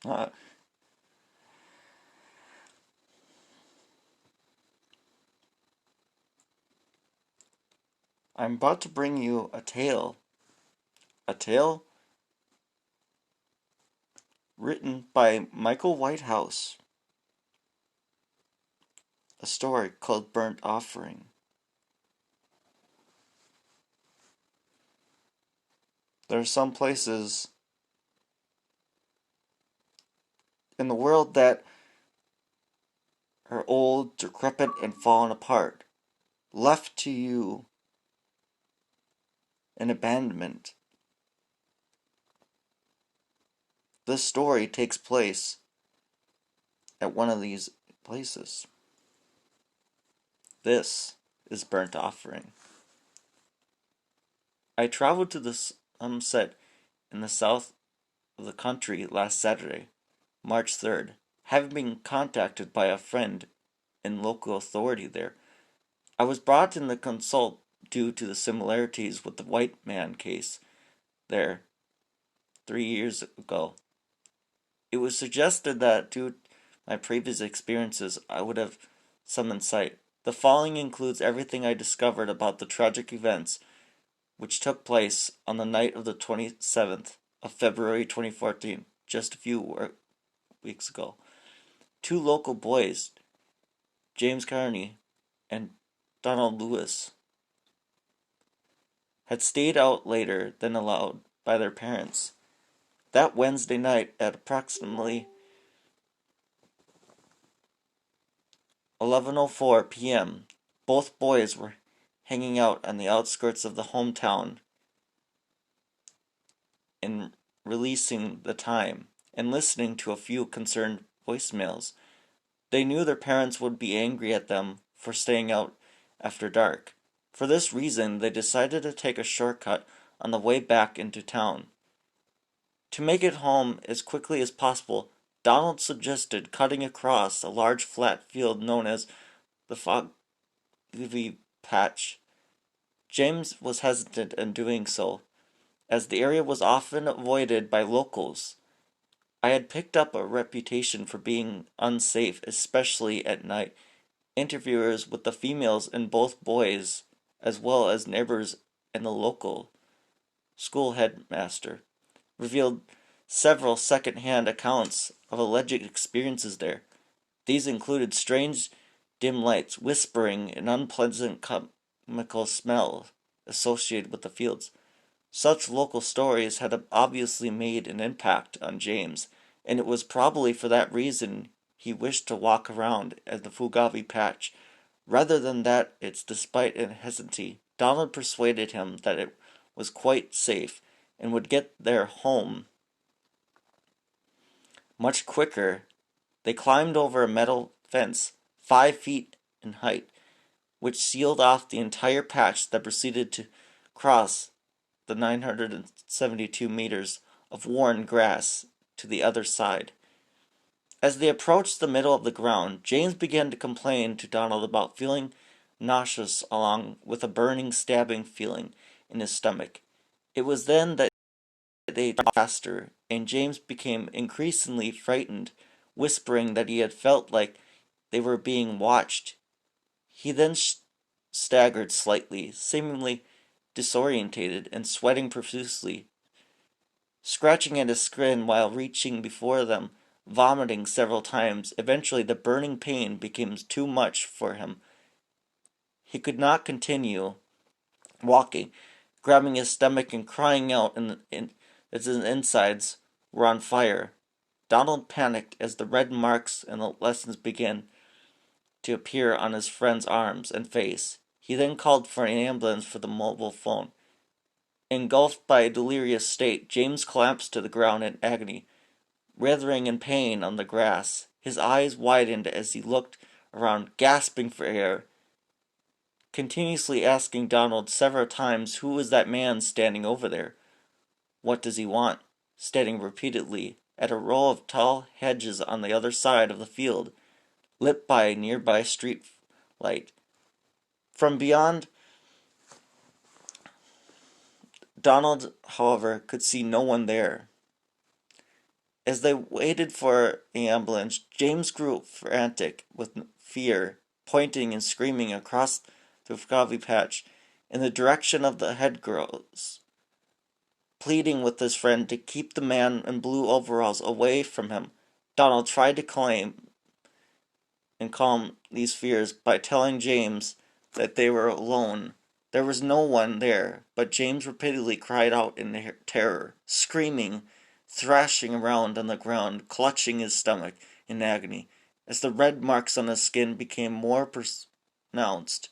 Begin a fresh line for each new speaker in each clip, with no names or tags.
Uh, I'm about to bring you a tale written by Michael Whitehouse, a story called Burnt Offering. There are some places in the world that are old, decrepit, and fallen apart, left to you in abandonment. This story takes place at one of these places. This is Burnt Offering. I traveled to the sunset in the south of the country last Saturday, March 3rd, having been contacted by a friend in local authority there. I was brought in to consult due to the similarities with the white man case there 3 years ago. It was suggested that due to my previous experiences, I would have some insight. The following includes everything I discovered about the tragic events which took place on the night of the 27th of February 2014, just a few weeks ago. Two local boys, James Carney and Donald Lewis, had stayed out later than allowed by their parents. That Wednesday night at approximately 11:04 p.m., both boys were hanging out on the outskirts of the hometown and releasing the time and listening to a few concerned voicemails. They knew their parents would be angry at them for staying out after dark. For this reason, they decided to take a shortcut on the way back into town. To make it home as quickly as possible, Donald suggested cutting across a large flat field known as the Foggy Patch. James was hesitant in doing so, as the area was often avoided by locals. I had picked up a reputation for being unsafe, especially at night. Interviewers with the females and both boys, as well as neighbors and the local school headmaster, revealed several second-hand accounts of alleged experiences there. These included strange dim lights, whispering, and unpleasant chemical smells associated with the fields. Such local stories had obviously made an impact on James, and it was probably for that reason he wished to walk around at the Fugavi patch. Rather than that, it's despite and hesitancy, Donald persuaded him that it was quite safe and would get their home much quicker. They climbed over a metal fence 5 feet in height, which sealed off the entire patch that proceeded to cross the 972 meters of worn grass to the other side. As they approached the middle of the ground, James began to complain to Donald about feeling nauseous along with a burning, stabbing feeling in his stomach. It was then that they talked faster, and James became increasingly frightened, whispering that he had felt like they were being watched. He then staggered slightly, seemingly disorientated and sweating profusely, scratching at his skin while reaching before them, vomiting several times. Eventually, the burning pain became too much for him. He could not continue walking, grabbing his stomach and crying out as his insides were on fire. Donald panicked as the red marks and the lessons began to appear on his friend's arms and face. He then called for an ambulance for the mobile phone. Engulfed by a delirious state, James collapsed to the ground in agony, writhing in pain on the grass. His eyes widened as he looked around, gasping for air, continuously asking Donald several times who was that man standing over there. What does he want? Staring repeatedly at a row of tall hedges on the other side of the field, lit by a nearby street light. From beyond, Donald, however, could see no one there. As they waited for the ambulance, James grew frantic with fear, pointing and screaming across the coffee patch in the direction of the head girls, pleading with his friend to keep the man in blue overalls away from him. Donald tried to claim and calm these fears by telling James that they were alone. There was no one there, but James repeatedly cried out in terror, screaming, thrashing around on the ground, clutching his stomach in agony. As the red marks on his skin became more pronounced,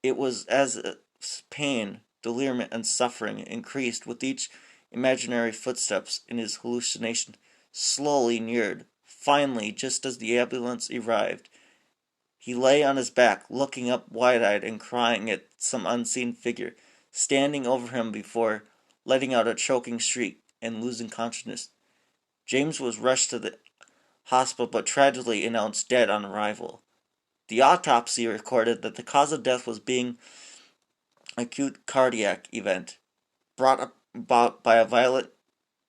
it was as if pain, delirium, and suffering increased with each imaginary footsteps in his hallucination slowly neared. Finally, just as the ambulance arrived, he lay on his back, looking up wide-eyed and crying at some unseen figure standing over him before letting out a choking shriek and losing consciousness. James was rushed to the hospital but tragically announced dead on arrival. The autopsy recorded that the cause of death was being acute cardiac event brought about by a violent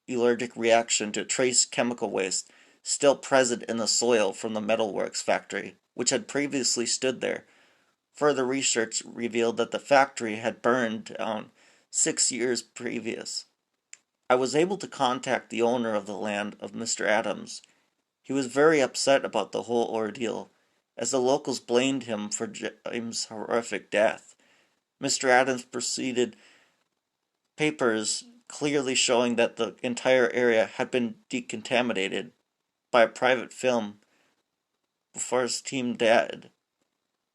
allergic reaction to trace chemical waste still present in the soil from the metalworks factory, which had previously stood there. Further research revealed that the factory had burned down 6 years previous. I was able to contact the owner of the land of Mr. Adams. He was very upset about the whole ordeal, as the locals blamed him for James' horrific death. Mr. Adams proceeded papers clearly showing that the entire area had been decontaminated by a private film before his team did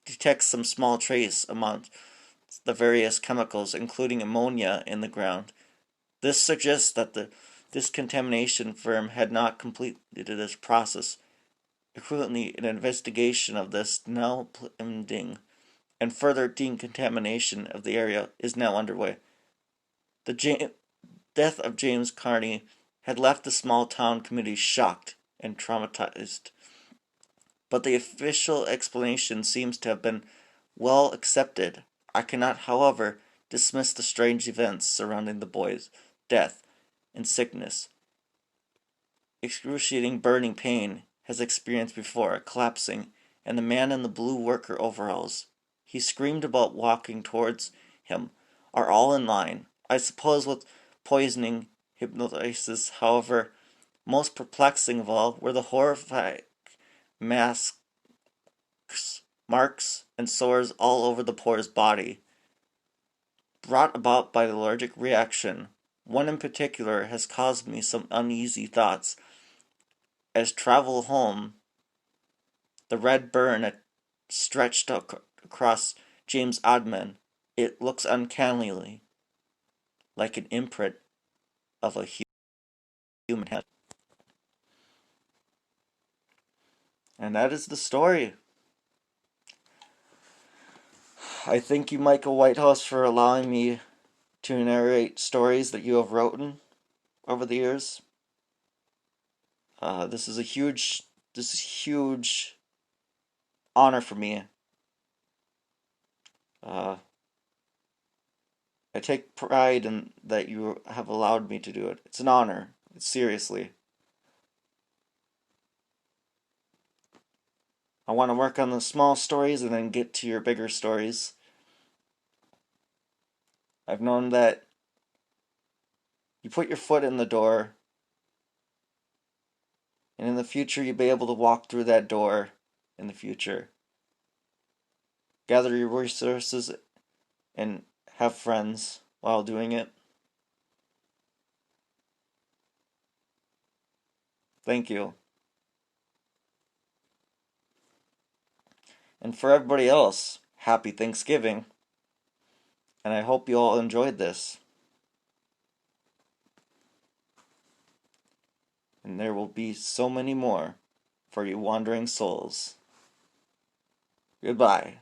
detect some small trace among the various chemicals, including ammonia, in the ground. This suggests that the discontamination firm had not completed its process. Equivalently, an investigation of this now pending, and further decontamination of the area is now underway. The death of James Carney had left the small town community shocked and traumatized, but the official explanation seems to have been well accepted. I cannot, however, dismiss the strange events surrounding the boy's death and sickness. Excruciating burning pain has experienced before, collapsing, and the man in the blue worker overalls he screamed about walking towards him are all in line. I suppose with poisoning hypnosis, however, most perplexing of all were the horrific masks, marks, and sores all over the poor's body, brought about by the allergic reaction. One in particular has caused me some uneasy thoughts. As travel home, the red burn stretched across James' abdomen. It looks uncannily like an imprint of a human hand. And that is the story. I thank you, Michael Whitehouse, for allowing me to narrate stories that you have written over the years. This is a huge honor for me. I take pride in that you have allowed me to do it. It's an honor. Seriously. I want to work on the small stories and then get to your bigger stories. I've known that you put your foot in the door, and in the future you'll be able to walk through that door in the future. Gather your resources and have friends while doing it. Thank you. And for everybody else, happy Thanksgiving. And I hope you all enjoyed this. And there will be so many more for you wandering souls. Goodbye.